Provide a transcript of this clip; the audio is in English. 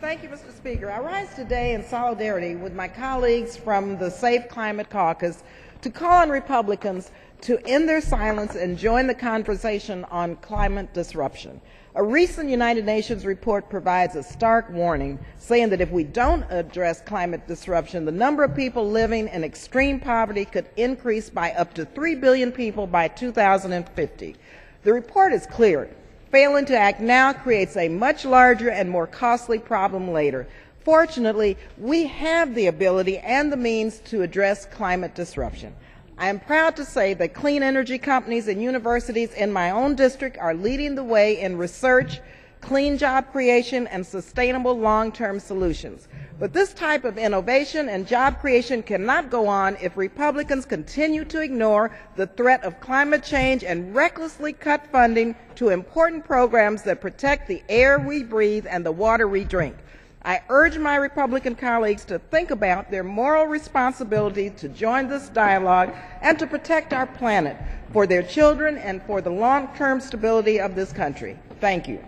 Thank you, Mr. Speaker. I rise today in solidarity with my colleagues from the Safe Climate Caucus to call on Republicans to end their silence and join the conversation on climate disruption. A recent United Nations report provides a stark warning, saying that if we don't address climate disruption, the number of people living in extreme poverty could increase by up to 3 billion people by 2050. The report is clear. Failing to act now creates a much larger and more costly problem later. Fortunately, we have the ability and the means to address climate disruption. I am proud to say that clean energy companies and universities in my own district are leading the way in research, clean job creation, and sustainable long-term solutions. But this type of innovation and job creation cannot go on if Republicans continue to ignore the threat of climate change and recklessly cut funding to important programs that protect the air we breathe and the water we drink. I urge my Republican colleagues to think about their moral responsibility to join this dialogue and to protect our planet for their children and for the long-term stability of this country. Thank you.